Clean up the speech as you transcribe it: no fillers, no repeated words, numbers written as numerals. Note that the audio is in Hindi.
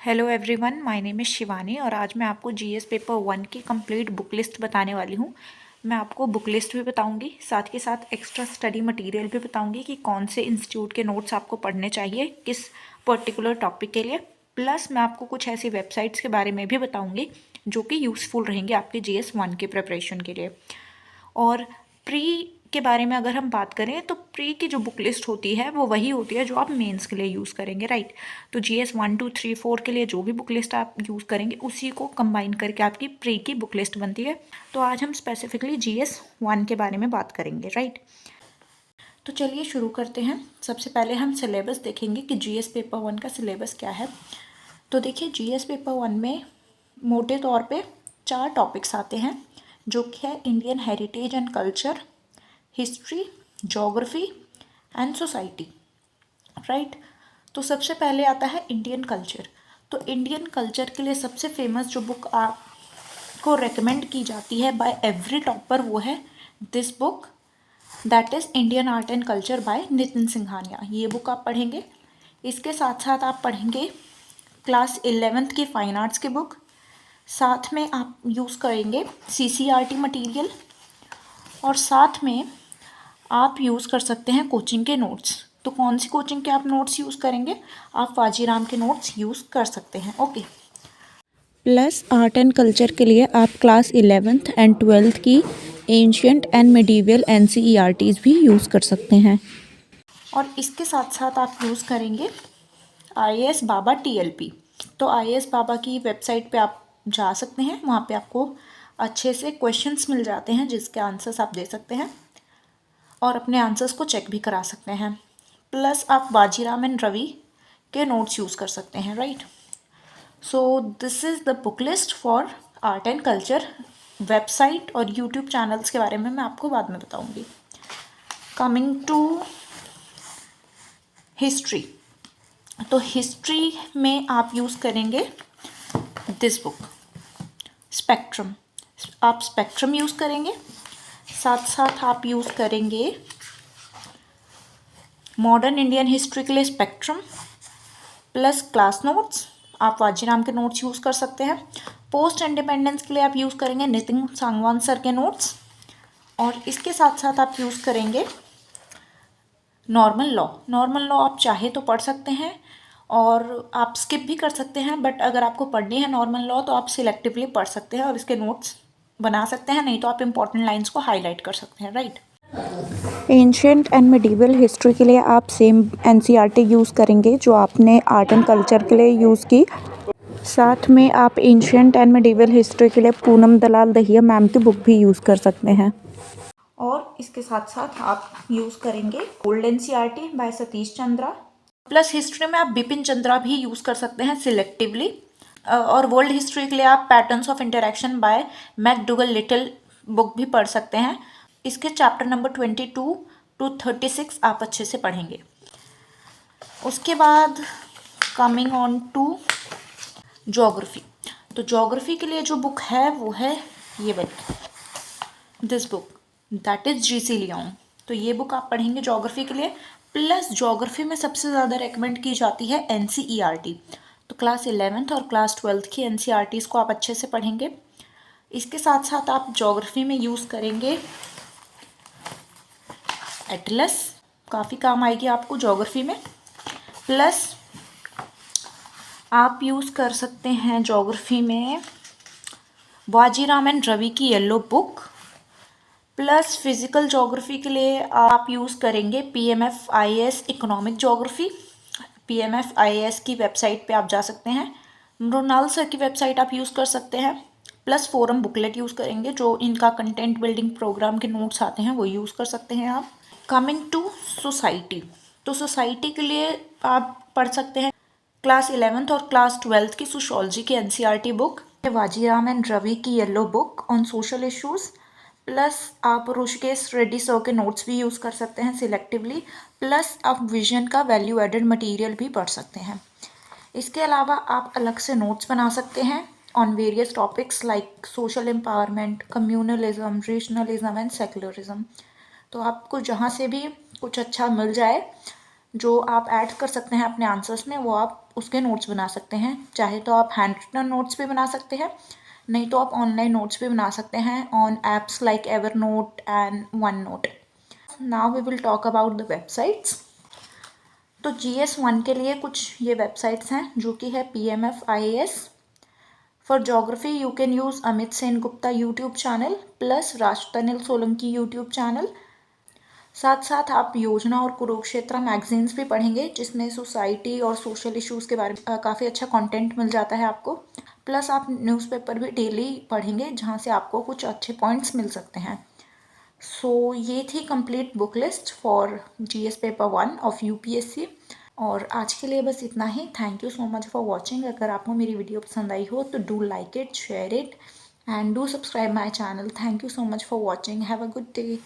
Hello everyone, my name is Shivani और आज मैं आपको जीएस पेपर 1 की कंप्लीट बुक लिस्ट बताने वाली हूँ। मैं आपको बुक लिस्ट भी बताऊँगी, साथ के साथ एक्स्ट्रा स्टडी मटेरियल भी बताऊँगी कि कौन से इंस्टीट्यूट के नोट्स आपको पढ़ने चाहिए किस पर्टिकुलर टॉपिक के लिए। प्लस मैं आपको कुछ ऐसी वेबसाइट्स के बारे में भी बताऊँगी जो कि यूज़फुल रहेंगे आपके जीएस 1 के प्रिपरेशन के लिए। और प्री के बारे में अगर हम बात करें तो प्री की जो बुक लिस्ट होती है वो वही होती है जो आप मेंस के लिए यूज़ करेंगे, राइट। तो जीएस 1 2 3 4 के लिए जो भी बुक लिस्ट आप यूज़ करेंगे उसी को कंबाइन करके आपकी प्री की बुक लिस्ट बनती है। तो आज हम स्पेसिफिकली जीएस 1 के बारे में बात करेंगे, राइट। तो चलिए शुरू करते हैं। सबसे पहले हम सिलेबस देखेंगे कि जीएस पेपर 1 का सिलेबस क्या है। तो देखिए, जीएस पेपर 1 में मोटे तौर पे 4 टॉपिक्स आते हैं जो कि है Indian heritage and culture, history, geography and society, right. तो सबसे पहले आता है इंडियन कल्चर। तो इंडियन कल्चर के लिए सबसे फेमस जो बुक आपको रेकमेंड की जाती है बाय एवरी टॉपर वो है this book, that is Indian art and culture by Nitin Singhania. ये बुक आप पढ़ेंगे। इसके साथ साथ आप पढ़ेंगे क्लास 11th की फाइन आर्ट्स की बुक। साथ में आप यूज़ करेंगे सीसीईआरटी मटेरियल और साथ में आप यूज़ कर सकते हैं कोचिंग के नोट्स। तो कौन सी कोचिंग के आप नोट्स यूज़ करेंगे? आप वाजीराम के नोट्स यूज़ कर सकते हैं, okay. Plus art and culture के लिए आप क्लास 11th एंड 12th की एंशियंट एंड मिडीवियल एनसीईआरटीज़ भी यूज़ कर सकते हैं। और इसके साथ साथ आप यूज़ करेंगे आईएएस बाबा टीएलपी। तो आईएएस बाबा की वेबसाइट पे आप जा सकते हैं, वहाँ पे आपको अच्छे से क्वेश्चंस मिल जाते हैं जिसके आंसर्स आप दे सकते हैं और अपने आंसर्स को चेक भी करा सकते हैं। प्लस आप वाजीराम एंड रवि के नोट्स यूज़ कर सकते हैं, right. So this is the book list for art and culture. Website और यूट्यूब चैनल्स के बारे में मैं आपको बाद में बताऊंगी। कमिंग टू हिस्ट्री, तो हिस्ट्री में आप यूज़ करेंगे दिस बुक स्पेक्ट्रम। आप स्पेक्ट्रम यूज़ करेंगे, साथ साथ आप यूज़ करेंगे मॉडर्न इंडियन हिस्ट्री के लिए स्पेक्ट्रम प्लस क्लास नोट्स। आप वाजीराम के नोट्स यूज़ कर सकते हैं। पोस्ट इंडिपेंडेंस के लिए आप यूज़ करेंगे नितिन सांगवान सर के नोट्स और इसके साथ साथ आप यूज़ करेंगे नॉर्मल लॉ। नॉर्मल लॉ आप चाहे तो पढ़ सकते हैं और आप स्किप भी कर सकते हैं, बट अगर आपको पढ़नी है नॉर्मल लॉ तो आप सिलेक्टिवली पढ़ सकते हैं और इसके नोट्स बना सकते हैं, नहीं तो आप इंपॉर्टेंट लाइंस को हाईलाइट कर सकते हैं, right. Ancient and medieval history के लिए आप सेम एनसीईआरटी यूज़ करेंगे जो आपने आर्ट एंड कल्चर के लिए यूज़ की। साथ में आप एंशियंट एंड मिडीवल हिस्ट्री के लिए पूनम दलाल दहिया मैम की बुक भी यूज़ कर सकते हैं। और इसके साथ साथ आप यूज़ करेंगे old NCERT by Satish Chandra. Plus history में आप बिपिन चंद्रा भी यूज़ कर सकते हैं सिलेक्टिवली। और वर्ल्ड हिस्ट्री के लिए आप patterns of interaction by McDougal Littell book भी पढ़ सकते हैं। इसके चैप्टर नंबर 22 to 36 आप अच्छे से पढ़ेंगे। उसके बाद कमिंग ऑन टू ज्योग्राफी, तो ज्योग्राफी के लिए जो बुक है वो है ये वाली this book, that is GC Leong. तो ये बुक आप पढ़ेंगे ज्योग्राफी के लिए। प्लस ज्योग्राफी में सबसे ज़्यादा रेकमेंड की जाती है एनसीईआरटी। तो क्लास 11th और क्लास 12th की एनसीईआरटीज़ को आप अच्छे से पढ़ेंगे। इसके साथ साथ आप ज्योग्राफी में यूज़ करेंगे एटलस, काफ़ी काम आएगी आपको ज्योग्राफी में। प्लस आप यूज़ कर सकते हैं ज्योग्राफी में वाजीराम एंड रवि की yellow book. Plus physical geography के लिए आप यूज़ करेंगे PMF IAS economic geography. PMF IAS की वेबसाइट पे आप जा सकते हैं, मृणाल सर की वेबसाइट आप यूज़ कर सकते हैं। प्लस फोरम बुकलेट यूज़ करेंगे, जो इनका कंटेंट बिल्डिंग प्रोग्राम के नोट्स आते हैं वो यूज़ कर सकते हैं आप। कमिंग टू सोसाइटी, तो सोसाइटी के लिए आप पढ़ सकते हैं क्लास 11th और क्लास 12th की सोशोलॉजी की NCERT book, Vajiram and Ravi की yellow book on social issues. Plus आप ऋषिकेश रेड्डी सर के नोट्स भी यूज़ कर सकते हैं सिलेक्टिवली। प्लस आप विजन का वैल्यू एडेड मटेरियल भी पढ़ सकते हैं। इसके अलावा आप अलग से नोट्स बना सकते हैं on various topics like social empowerment, communalism, regionalism and secularism. तो आपको जहाँ से भी कुछ अच्छा मिल जाए जो आप ऐड कर सकते हैं अपने आंसर्स में, वो आप उसके नोट्स बना सकते हैं। चाहे तो आप हैंड रिटन नोट्स भी बना सकते हैं, नहीं तो आप ऑनलाइन नोट्स भी बना सकते हैं on apps like Evernote and OneNote. Now we will talk about the websites. तो GS1 के लिए कुछ ये वेबसाइट्स हैं, जो कि है PMF IAS। For geography you can use Amit Sen Gupta YouTube channel plus Rajtanil Solanki YouTube channel. साथ साथ आप योजना और कुरुक्षेत्र मैगजीन्स भी पढ़ेंगे, जिसमें सोसाइटी और सोशल इश्यूज़ के बारे में काफ़ी अच्छा कंटेंट मिल जाता है आपको। प्लस आप न्यूज़पेपर भी डेली पढ़ेंगे, जहाँ से आपको कुछ अच्छे पॉइंट्स मिल सकते हैं। सो ये थी complete book list for GS paper 1 of UPSC। और आज के लिए बस इतना ही। Thank you so much for watching. अगर आपको मेरी वीडियो पसंद आई हो तो do like it, share it and do subscribe my channel. Thank you so much for watching. Have a good day.